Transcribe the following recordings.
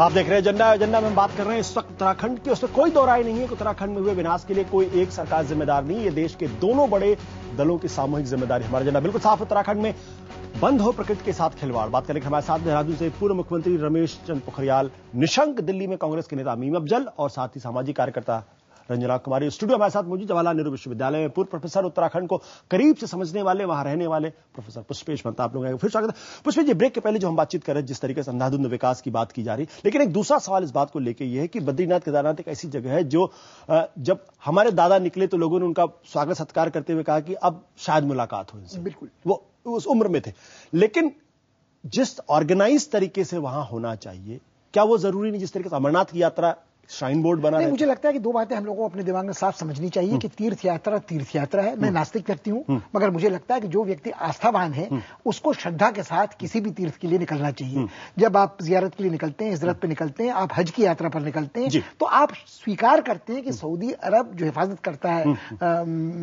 आप देख रहे हैं एजेंडा। एजेंडा में हम बात कर रहे हैं इस वक्त उत्तराखंड की। उसमें कोई दो राय नहीं है कि उत्तराखंड में हुए विनाश के लिए कोई एक सरकार जिम्मेदार नहीं। ये देश के दोनों बड़े दलों की सामूहिक जिम्मेदारी। हमारा एजेंडा बिल्कुल साफ। उत्तराखंड में बंद हो प्रकृति के साथ खिलवाड़। बात करें हमारे साथ देहरादून से पूर्व मुख्यमंत्री रमेश चंद्र पोखरियाल निशंक, दिल्ली में कांग्रेस के नेता मीम अफजल और साथ ही सामाजिक कार्यकर्ता रंजना कुमारी स्टूडियो हमारे साथ मौजूद। जवाहरलाल नेहरू विश्वविद्यालय में पूर्व प्रोफेसर, उत्तराखंड को करीब से समझने वाले, वहां रहने वाले प्रोफेसर पुष्पेश महता आप लोगों का फिर स्वागत है। पुष्पेश जी, ब्रेक के पहले जो हम बातचीत कर रहे हैं, जिस तरीके से अंधाधुंध विकास की बात की जा रही, लेकिन एक दूसरा सवाल इस बात को लेकर यह है कि बद्रीनाथ केदारनाथ एक ऐसी जगह है जो जब हमारे दादा निकले तो लोगों ने उनका स्वागत सत्कार करते हुए कहा कि अब शायद मुलाकात हो इनसे। बिल्कुल वो उस उम्र में थे, लेकिन जिस ऑर्गेनाइज तरीके से वहां होना चाहिए, क्या वो जरूरी नहीं जिस तरीके से अमरनाथ की यात्रा श्राइन बोर्ड बना? मुझे लगता है कि दो बातें हम लोगों को अपने दिमाग में साफ समझनी चाहिए कि तीर्थ यात्रा है। मैं नास्तिक व्यक्ति हूं, मगर मुझे लगता है कि जो व्यक्ति आस्थावान है उसको श्रद्धा के साथ किसी भी तीर्थ के लिए निकलना चाहिए। जब आप जियारत के लिए निकलते हैं, हिजरत पे निकलते हैं, आप हज की यात्रा पर निकलते हैं, तो आप स्वीकार करते हैं कि सऊदी अरब जो हिफाजत करता है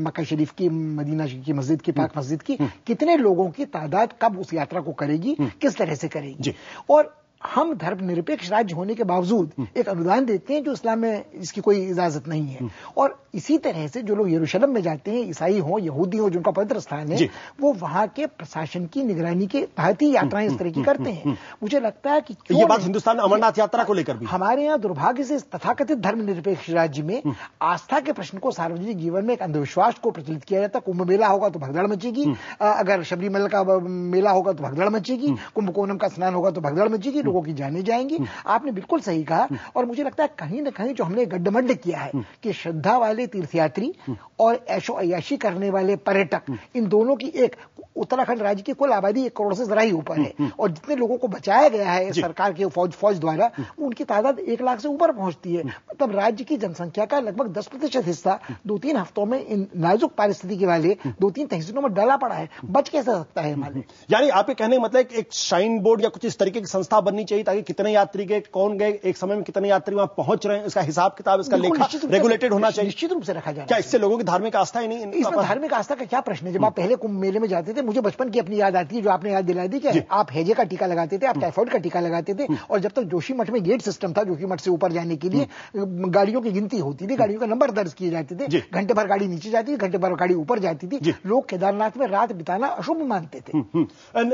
मक्का शरीफ की, मदीना की मस्जिद की, पाक मस्जिद की, कितने लोगों की तादाद कब उस यात्रा को करेगी, किस तरह से करेगी। और हम धर्मनिरपेक्ष राज्य होने के बावजूद एक अनुदान देते हैं जो इस्लाम में इसकी कोई इजाजत नहीं है। और इसी तरह से जो लोग यरूशलेम में जाते हैं, ईसाई हो, यहूदी हो, जिनका पवित्र स्थान है, वो वहां के प्रशासन की निगरानी के तहत ही यात्राएं इस तरह की करते हैं। मुझे लगता है कि ये बात हिंदुस्तान अमरनाथ यात्रा को लेकर भी हमारे यहाँ दुर्भाग्य से इस तथाकथित धर्मनिरपेक्ष राज्य में आस्था के प्रश्न को सार्वजनिक जीवन में एक अंधविश्वास को प्रचलित किया जाता है। कुंभ मेला होगा तो भगदड़ मचेगी, अगर शबरीमल का मेला होगा तो भगदड़ मचेगी, कुंभकोणम का स्नान होगा तो भगदड़ मचेगी, लोगों की जाने जाएंगी। आपने बिल्कुल सही कहा। और मुझे लगता है कहीं ना कहीं जो हमने गड्ढमड्ढ किया है कि श्रद्धा वाले तीर्थयात्री और ऐशो अय्याशी करने वाले पर्यटक, इन दोनों की एक उत्तराखंड राज्य की कुल आबादी 1 करोड़ से जरा ही ऊपर है, और जितने लोगों को बचाया गया है सरकार के फौज द्वारा, उनकी तादाद 1 लाख से ऊपर पहुंचती है। मतलब राज्य की जनसंख्या का लगभग 10% हिस्सा 2-3 हफ्तों में इन नाजुक परिस्थिति के वाले 2-3 तहसीलों में डाला पड़ा है। बच कैसे सकता है हिमालय? यानी आपके कहने का मतलब एक श्राइन बोर्ड या कुछ इस तरीके की संस्था बननी चाहिए ताकि कितने यात्री गए, कौन गए, एक समय में कितने यात्री वहां पहुंच रहे हैं, इसका हिसाब किताब, इसका लेखा रेगुलेटेड होना चाहिए। निश्चित रूप से रखा जाए। क्या इससे लोगों की धार्मिक आस्था ही नहीं? इसमें धार्मिक आस्था का क्या प्रश्न है? जब आप पहले कुंभ मेले में जाते थे, मुझे बचपन की अपनी याद आती है जो आपने याद दिला दी, कि आप हैजे का टीका लगाते थे, आप टाइफाइड का टीका लगाते थे, और जब तक जोशीमठ में गेट सिस्टम था, जोशीमठ से ऊपर जाने के लिए गाड़ियों की गिनती होती थी, गाड़ियों का नंबर दर्ज किए जाते थे, घंटे भर गाड़ी नीचे जाती थी, घंटे भर गाड़ी ऊपर जाती थी। लोग केदारनाथ में रात बिताना अशुभ मानते थे।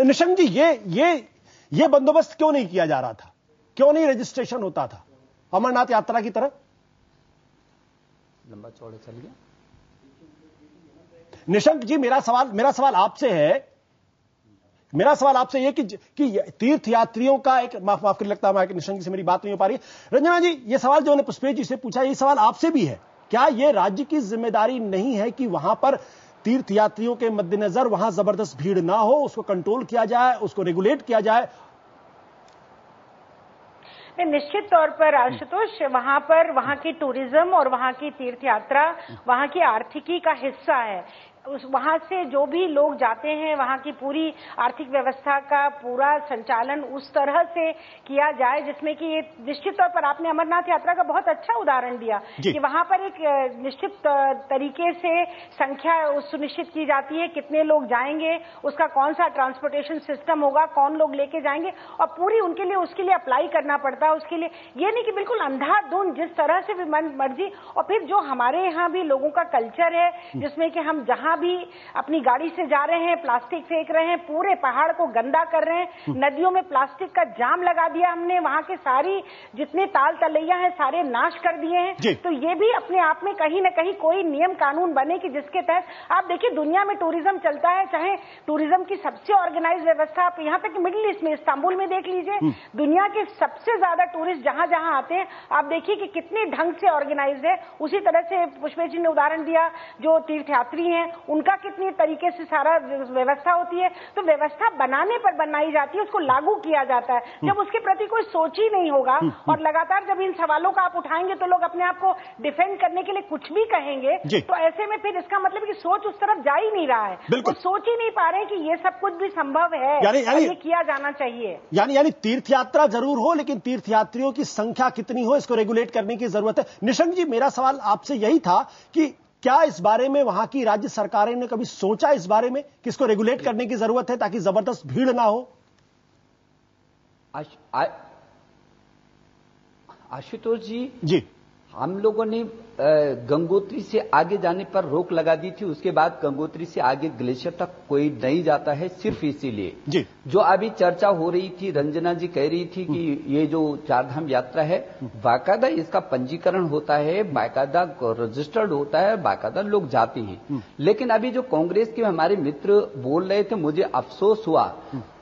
निशंक जी, ये बंदोबस्त क्यों नहीं किया जा रहा था? क्यों नहीं रजिस्ट्रेशन होता था अमरनाथ यात्रा की तरह? लंबा चौड़ा चल गया। निशंक जी, मेरा सवाल आपसे है, कि तीर्थ यात्रियों का एक माफ कर, लगता है निशंक जी से मेरी बात नहीं हो पा रही है। रंजना जी, ये सवाल जो मैंने पुष्पेश जी से पूछा, ये सवाल आपसे भी है। क्या यह राज्य की जिम्मेदारी नहीं है कि वहां पर तीर्थ यात्रियों के मद्देनजर वहां जबरदस्त भीड़ ना हो, उसको कंट्रोल किया जाए, उसको रेगुलेट किया जाए? निश्चित तौर पर आशुतोष, वहां की टूरिज्म और वहां की तीर्थ यात्रा वहां की आर्थिकी का हिस्सा है। वहां से जो भी लोग जाते हैं, वहां की पूरी आर्थिक व्यवस्था का पूरा संचालन उस तरह से किया जाए जिसमें कि ये निश्चित तौर पर आपने अमरनाथ यात्रा का बहुत अच्छा उदाहरण दिया कि वहां पर एक निश्चित तरीके से संख्या सुनिश्चित की जाती है, कितने लोग जाएंगे, उसका कौन सा ट्रांसपोर्टेशन सिस्टम होगा, कौन लोग लेके जाएंगे, और पूरी उसके लिए अप्लाई करना पड़ता है। उसके लिए ये नहीं कि बिल्कुल अंधाधुंध जिस तरह से भी मर्जी। और फिर जो हमारे यहाँ भी लोगों का कल्चर है जिसमें कि हम जहां भी अपनी गाड़ी से जा रहे हैं, प्लास्टिक फेंक रहे हैं, पूरे पहाड़ को गंदा कर रहे हैं, नदियों में प्लास्टिक का जाम लगा दिया हमने, वहां के सारी जितने ताल तलैया हैं सारे नाश कर दिए हैं। तो ये भी अपने आप में कहीं ना कहीं कोई नियम कानून बने कि जिसके तहत आप देखिए दुनिया में टूरिज्म चलता है, चाहे टूरिज्म की सबसे ऑर्गेनाइज व्यवस्था आप यहाँ तक मिडिल ईस्ट में इस्तांबुल में देख लीजिए, दुनिया के सबसे ज्यादा टूरिस्ट जहां जहां आते हैं, आप देखिए कि कितने ढंग से ऑर्गेनाइज है। उसी तरह से पुष्पेश जी ने उदाहरण दिया, जो तीर्थयात्री हैं उनका कितनी तरीके से सारा व्यवस्था होती है। तो व्यवस्था बनाने पर बनाई जाती है, उसको लागू किया जाता है। जब उसके प्रति कोई सोच ही नहीं होगा और लगातार जब इन सवालों का आप उठाएंगे तो लोग अपने आप को डिफेंड करने के लिए कुछ भी कहेंगे, तो ऐसे में फिर इसका मतलब कि सोच उस तरफ जा ही नहीं रहा है। वो सोच ही नहीं पा रहे कि ये सब कुछ भी संभव है और ये किया जाना चाहिए। यानी तीर्थ यात्रा जरूर हो, लेकिन तीर्थ यात्रियों की संख्या कितनी हो, इसको रेगुलेट करने की जरूरत है। निशंक जी, मेरा सवाल आपसे यही था कि क्या इस बारे में वहां की राज्य सरकारें ने कभी सोचा इस बारे में कि इसको रेगुलेट करने की जरूरत है ताकि जबरदस्त भीड़ ना हो? आशुतोष जी हम लोगों ने गंगोत्री से आगे जाने पर रोक लगा दी थी। उसके बाद गंगोत्री से आगे ग्लेशियर तक कोई नहीं जाता है, सिर्फ इसीलिए जी जो अभी चर्चा हो रही थी, रंजना जी कह रही थी कि ये जो चारधाम यात्रा है बाकायदा इसका पंजीकरण होता है, बाकायदा रजिस्टर्ड होता है, बाकायदा लोग जाते हैं। लेकिन अभी जो कांग्रेस के हमारे मित्र बोल रहे थे, मुझे अफसोस हुआ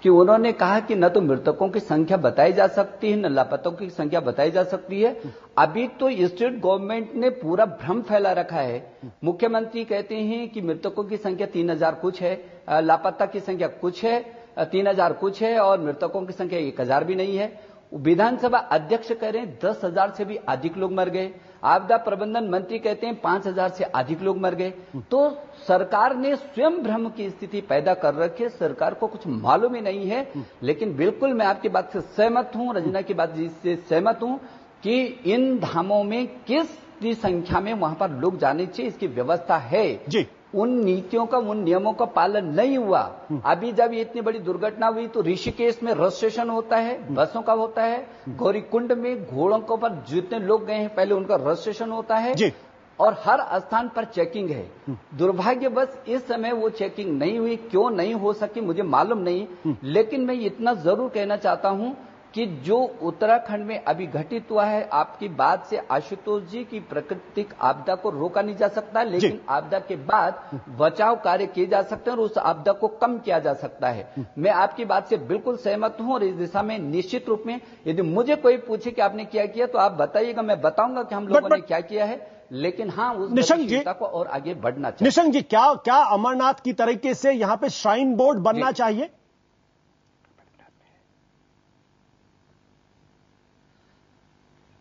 कि उन्होंने कहा कि न तो मृतकों की संख्या बताई जा सकती है, न लापतों की संख्या बताई जा सकती है। अभी तो स्टेट गवर्नमेंट ने पूरा भ्रम फैला रखा है। मुख्यमंत्री कहते हैं कि मृतकों की संख्या 3000 कुछ है, लापता की संख्या कुछ है, 3000 कुछ है, और मृतकों की संख्या 1000 भी नहीं है। विधानसभा अध्यक्ष कह रहे हैं 10,000 से भी अधिक लोग मर गए। आपदा प्रबंधन मंत्री कहते हैं 5,000 से अधिक लोग मर गए। तो सरकार ने स्वयं भ्रम की स्थिति पैदा कर रखी है, सरकार को कुछ मालूम ही नहीं है। लेकिन बिल्कुल मैं आपकी बात से सहमत हूं, रंजना की बात से सहमत हूं कि इन धामों में किस संख्या में वहां पर लोग जाने चाहिए, इसकी व्यवस्था है जी। उन नीतियों का, उन नियमों का पालन नहीं हुआ। अभी जब इतनी बड़ी दुर्घटना हुई तो ऋषिकेश में रजिस्ट्रेशन होता है, बसों का होता है, गौरीकुंड में घोड़ों के ऊपर जितने लोग गए हैं पहले उनका रजिस्ट्रेशन होता है जी। और हर स्थान पर चेकिंग है। दुर्भाग्यवश इस समय वो चेकिंग नहीं हुई, क्यों नहीं हो सकी मुझे मालूम नहीं। लेकिन मैं इतना जरूर कहना चाहता हूं कि जो उत्तराखंड में अभी घटित हुआ है, आपकी बात से आशुतोष जी की प्राकृतिक आपदा को रोका नहीं जा सकता, लेकिन आपदा के बाद बचाव कार्य किए जा सकते हैं और उस आपदा को कम किया जा सकता है। मैं आपकी बात से बिल्कुल सहमत हूं और इस दिशा में निश्चित रूप में यदि मुझे कोई पूछे कि आपने क्या किया तो आप बताइएगा, मैं बताऊंगा कि हम लोगों ने क्या किया है। लेकिन हाँ, उस गतिशीलता को और आगे बढ़ना चाहिए। निशंक जी, क्या अमरनाथ की तरीके से यहां पे श्राइन बोर्ड बनना चाहिए?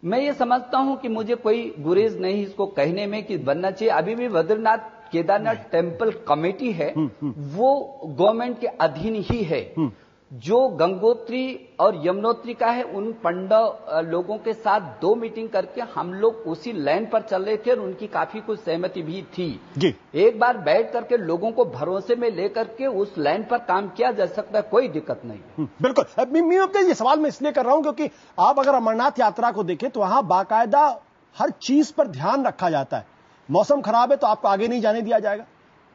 मैं ये समझता हूं कि मुझे कोई गुरेज नहीं इसको कहने में कि बनना चाहिए। अभी भी बद्रीनाथ केदारनाथ टेम्पल कमेटी है, वो गवर्नमेंट के अधीन ही है। जो गंगोत्री और यमुनोत्री का है, उन पंडा लोगों के साथ 2 मीटिंग करके हम लोग उसी लाइन पर चल रहे थे और उनकी काफी कुछ सहमति भी थी जी। एक बार बैठ करके लोगों को भरोसे में लेकर के उस लाइन पर काम किया जा सकता है, कोई दिक्कत नहीं। बिल्कुल। ये सवाल मैं इसलिए कर रहा हूं क्योंकि आप अगर अमरनाथ यात्रा को देखें तो वहां बाकायदा हर चीज पर ध्यान रखा जाता है। मौसम खराब है तो आपको आगे नहीं जाने दिया जाएगा,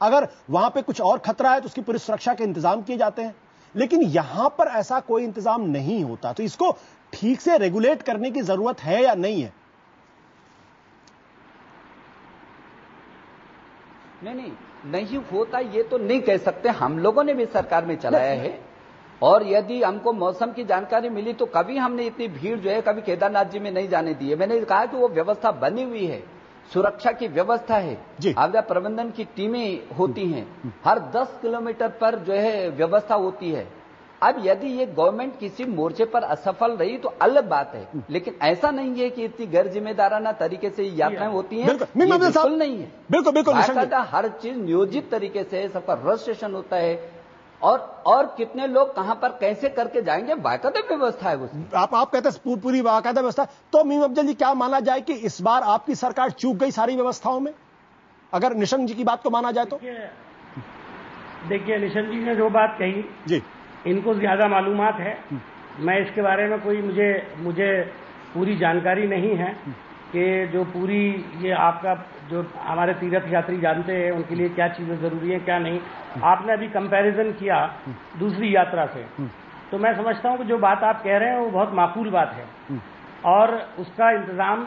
अगर वहां पे कुछ और खतरा है तो उसकी पूरी सुरक्षा के इंतजाम किए जाते हैं। लेकिन यहां पर ऐसा कोई इंतजाम नहीं होता, तो इसको ठीक से रेगुलेट करने की जरूरत है या नहीं है? नहीं होता ये तो नहीं कह सकते। हम लोगों ने भी सरकार में चलाया है और यदि हमको मौसम की जानकारी मिली तो कभी हमने इतनी भीड़ जो है कभी केदारनाथ जी में नहीं जाने दी है। मैंने कहा कि वो व्यवस्था बनी हुई है, सुरक्षा की व्यवस्था है, आपदा प्रबंधन की टीमें होती हैं, हर 10 किलोमीटर पर जो है व्यवस्था होती है। अब यदि ये गवर्नमेंट किसी मोर्चे पर असफल रही तो अलग बात है, लेकिन ऐसा नहीं है कि इतनी गैर जिम्मेदाराना तरीके से यात्राएं होती हैं, बिल्कुल नहीं है। बिल्कुल हर चीज नियोजित तरीके से, सबका रजिस्ट्रेशन होता है और कितने लोग कहां पर कैसे करके जाएंगे, बाकायदा व्यवस्था है उसमें। आप कहते हैं पूरी बाकायदा व्यवस्था। तो मीम अफजल जी, क्या माना जाए कि इस बार आपकी सरकार चूक गई सारी व्यवस्थाओं में, अगर निशंक जी की बात को माना जाए तो? देखिए निशंक जी ने जो बात कही जी, इनको ज्यादा मालूमात है। मैं इसके बारे में कोई मुझे पूरी जानकारी नहीं है कि जो पूरी ये आपका जो हमारे तीर्थ यात्री जानते हैं उनके लिए क्या चीजें जरूरी है क्या नहीं। आपने अभी कंपैरिजन किया दूसरी यात्रा से, तो मैं समझता हूं कि जो बात आप कह रहे हैं वो बहुत माकूल बात है और उसका इंतजाम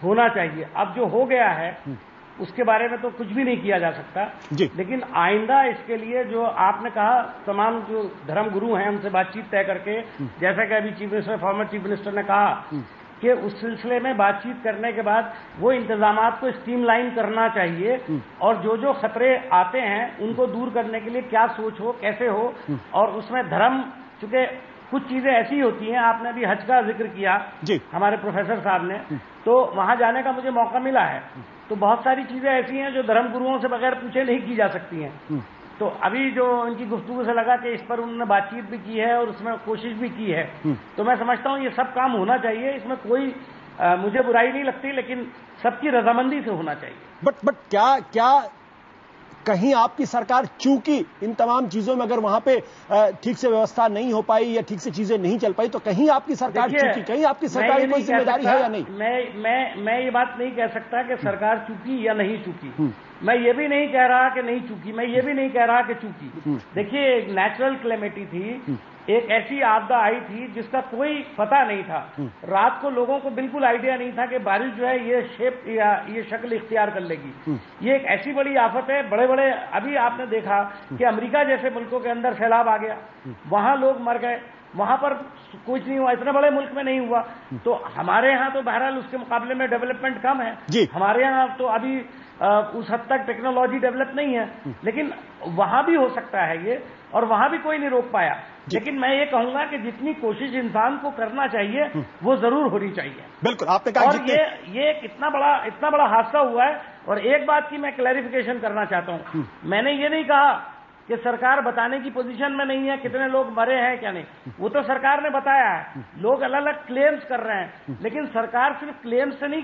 होना चाहिए। अब जो हो गया है उसके बारे में तो कुछ भी नहीं किया जा सकता, लेकिन आइंदा इसके लिए जो आपने कहा तमाम जो धर्म गुरु हैं उनसे बातचीत तय करके, जैसा कि अभी chief minister, former chief minister ने कहा कि उस सिलसिले में बातचीत करने के बाद वो इंतजामात को स्ट्रीमलाइन करना चाहिए और जो खतरे आते हैं उनको दूर करने के लिए क्या सोच हो, कैसे हो। और उसमें धर्म, चूंकि कुछ चीजें ऐसी होती हैं, आपने अभी हज का जिक्र किया हमारे प्रोफेसर साहब ने, तो वहां जाने का मुझे मौका मिला है, तो बहुत सारी चीजें ऐसी हैं जो धर्म गुरुओं से बगैर पूछे नहीं की जा सकती हैं। तो अभी जो इनकी गुफ्तगू से लगा कि इस पर उन्होंने बातचीत भी की है और उसमें कोशिश भी की है, तो मैं समझता हूं ये सब काम होना चाहिए, इसमें कोई मुझे बुराई नहीं लगती, लेकिन सबकी रजामंदी से होना चाहिए। बट क्या कहीं आपकी सरकार चूकी इन तमाम चीजों में, अगर वहां पे ठीक से व्यवस्था नहीं हो पाई या ठीक से चीजें नहीं चल पाई, तो कहीं आपकी सरकार चूकी, कहीं आपकी सरकार की कोई जिम्मेदारी है या नहीं? मैं ये बात नहीं कह सकता कि सरकार चूकी या नहीं चूकी। मैं ये भी नहीं कह रहा कि नहीं चूकी, मैं ये भी नहीं कह रहा कि चूकी। देखिए, एक नेचुरल क्लेमिटी थी, एक ऐसी आपदा आई थी जिसका कोई पता नहीं था। रात को लोगों को बिल्कुल आइडिया नहीं था कि बारिश जो है ये शेप या ये शक्ल इख्तियार कर लेगी। ये एक ऐसी बड़ी आफत है। बड़े बड़े, अभी आपने देखा कि अमेरिका जैसे मुल्कों के अंदर सैलाब आ गया, वहां लोग मर गए, वहां पर कुछ नहीं हुआ, इतने बड़े मुल्क में नहीं हुआ। तो हमारे यहाँ तो बहरहाल उसके मुकाबले में डेवलपमेंट कम है। हमारे यहाँ तो अभी उस हद तक टेक्नोलॉजी डेवलप नहीं है, लेकिन वहां भी हो सकता है ये, और वहां भी कोई नहीं रोक पाया। लेकिन मैं ये कहूंगा कि जितनी कोशिश इंसान को करना चाहिए वो जरूर होनी चाहिए। बिल्कुल, आपने कहा। और ये इतना बड़ा हादसा हुआ है। और एक बात की मैं क्लैरिफिकेशन करना चाहता हूं, मैंने ये नहीं कहा कि सरकार बताने की पोजीशन में नहीं है कितने लोग मरे हैं क्या नहीं, वो तो सरकार ने बताया है। लोग अलग अलग क्लेम्स कर रहे हैं, लेकिन सरकार सिर्फ क्लेम से नहीं,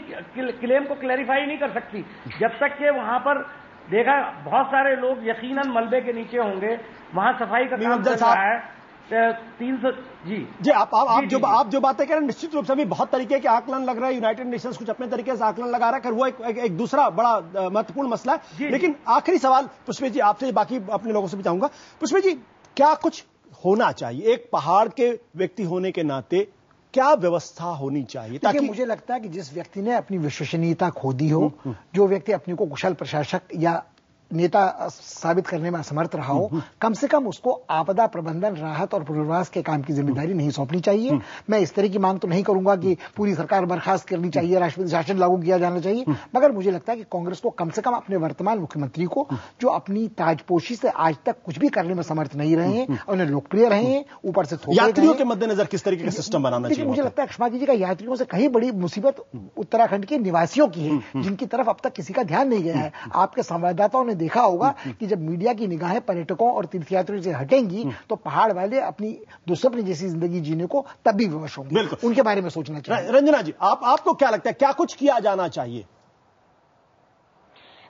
क्लेम को क्लैरिफाई नहीं कर सकती जब तक कि वहां पर देखा बहुत सारे लोग यकीनन मलबे के नीचे होंगे, वहां सफाई का काम चल रहा है। 300 जी आप जो बातें कह रहे हैं, निश्चित रूप से अभी बहुत तरीके के आकलन लग रहे हैं। यूनाइटेड नेशंस कुछ अपने तरीके से आकलन लगा रहा है, वो एक दूसरा बड़ा महत्वपूर्ण मसला है। लेकिन आखिरी सवाल पुष्पे जी आपसे, बाकी अपने लोगों से भी चाहूंगा। पुष्पे जी, क्या कुछ होना चाहिए एक पहाड़ के व्यक्ति होने के नाते, क्या व्यवस्था होनी चाहिए ताकि? मुझे लगता है कि जिस व्यक्ति ने अपनी विश्वसनीयता खो दी हो, जो व्यक्ति अपने को कुशल प्रशासक या नेता साबित करने में असमर्थ रहा हो, कम से कम उसको आपदा प्रबंधन, राहत और पुनर्वास के काम की जिम्मेदारी नहीं सौंपनी चाहिए। मैं इस तरह की मांग तो नहीं करूंगा कि पूरी सरकार बर्खास्त करनी चाहिए, राष्ट्रपति शासन लागू किया जाना चाहिए, मगर मुझे लगता है कि कांग्रेस को कम से कम अपने वर्तमान मुख्यमंत्री को, जो अपनी ताजपोशी से आज तक कुछ भी करने में समर्थ नहीं रहे हैं, उन्हें लोकप्रिय रहे हैं, ऊपर से यात्रियों के मद्देनजर किस तरीके का सिस्टम बनाना चाहिए? मुझे लगता है क्षमा कीजिएगा, यात्रियों से कहीं बड़ी मुसीबत उत्तराखंड के निवासियों की है, जिनकी तरफ अब तक किसी का ध्यान नहीं गया है। आपके संवाददाताओं ने देखा होगा कि जब मीडिया की निगाहें पर्यटकों और तीर्थयात्रियों से हटेंगी तो पहाड़ वाले अपनी दुस्वप्न जैसी जिंदगी जीने को तब भी विवश होंगे। उनके बारे में सोचना चाहिए। रंजना जी, आपको क्या लगता है, क्या कुछ किया जाना चाहिए?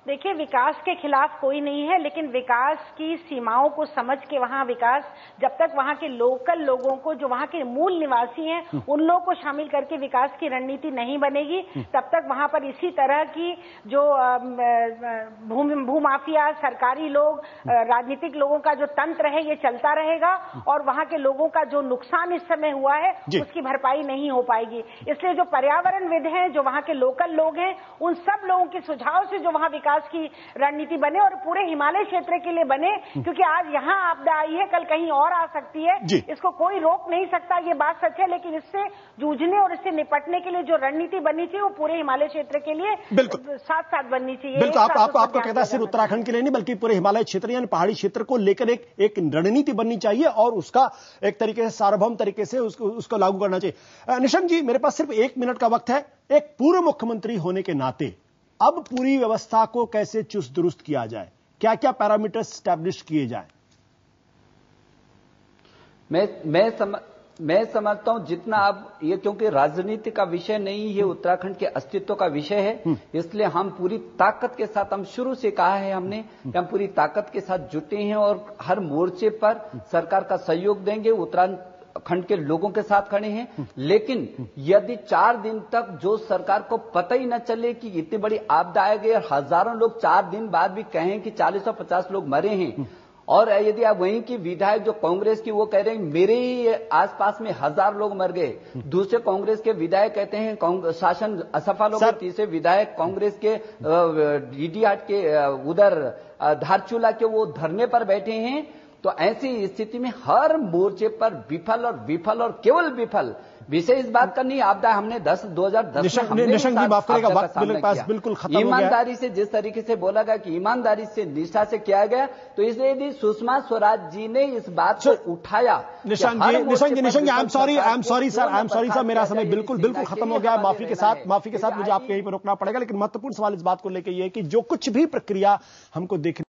देखिए, विकास के खिलाफ कोई नहीं है, लेकिन विकास की सीमाओं को समझ के वहां विकास, जब तक वहां के लोकल लोगों को, जो वहां के मूल निवासी हैं, उन लोगों को शामिल करके विकास की रणनीति नहीं बनेगी, तब तक वहां पर इसी तरह की जो भूमाफिया, सरकारी लोग, राजनीतिक लोगों का जो तंत्र है, ये चलता रहेगा और वहां के लोगों का जो नुकसान इस समय हुआ है उसकी भरपाई नहीं हो पाएगी। इसलिए जो पर्यावरणविद हैं, जो वहां के लोकल लोग हैं, उन सब लोगों के सुझाव से जो वहां विकास की रणनीति बने और पूरे हिमालय क्षेत्र के लिए बने, क्योंकि आज यहां आपदा आई है, कल कहीं और आ सकती है, इसको कोई रोक नहीं सकता, ये बात सच है। लेकिन इससे जूझने और इससे निपटने के लिए जो रणनीति बननी चाहिए वो पूरे हिमालय क्षेत्र के लिए साथ साथ बननी चाहिए। बिल्कुल, आपको कहता है सिर्फ उत्तराखंड के लिए नहीं बल्कि पूरे हिमालय क्षेत्र यानी पहाड़ी क्षेत्र को लेकर एक रणनीति बननी चाहिए और उसका एक तरीके से सार्वभौम तरीके से उसको लागू करना चाहिए। निशंक जी, मेरे पास सिर्फ 1 मिनट का वक्त है। एक पूर्व मुख्यमंत्री होने के नाते अब पूरी व्यवस्था को कैसे चुस्त दुरुस्त किया जाए, क्या क्या पैरामीटर्स स्टैब्लिश किए जाए? मैं समझता हूं जितना अब ये, क्योंकि राजनीति का विषय नहीं, ये उत्तराखंड के अस्तित्व का विषय है, इसलिए हम पूरी ताकत के साथ, हम शुरू से कहा है हमने कि हम पूरी ताकत के साथ जुटे हैं और हर मोर्चे पर सरकार का सहयोग देंगे, उत्तराखंड के लोगों के साथ खड़े हैं। लेकिन यदि 4 दिन तक जो सरकार को पता ही न चले कि इतनी बड़ी आपदा आ गई और हजारों लोग 4 दिन बाद भी कहें कि 40 और 50 लोग मरे हैं, और यदि आप वहीं की विधायक जो कांग्रेस की वो कह रहे हैं मेरे ही आसपास में 1000 लोग मर गए, दूसरे कांग्रेस के विधायक कहते हैं शासन असफल हो गया, तीसरे विधायक कांग्रेस के डीडीहाट के उधर धारचूला के वो धरने पर बैठे हैं, तो ऐसी स्थिति में हर मोर्चे पर विफल और केवल विफल। विषय इस बात का नहीं, आपदा हमने 2010 निशंक जी माफ करेगा, वक्त मेरे पास बिल्कुल खत्म हो गया। ईमानदारी से जिस तरीके से बोला गया कि ईमानदारी से निष्ठा से किया गया, तो इसलिए यदि सुषमा स्वराज जी ने इस बात को उठाया। निशंक जी, आई एम सॉरी सर, मेरा समय बिल्कुल खत्म हो गया। माफी के साथ मुझे आपको यहीं पर रोकना पड़ेगा। लेकिन महत्वपूर्ण सवाल इस बात को लेकर यह है कि जो कुछ भी प्रक्रिया हमको देखने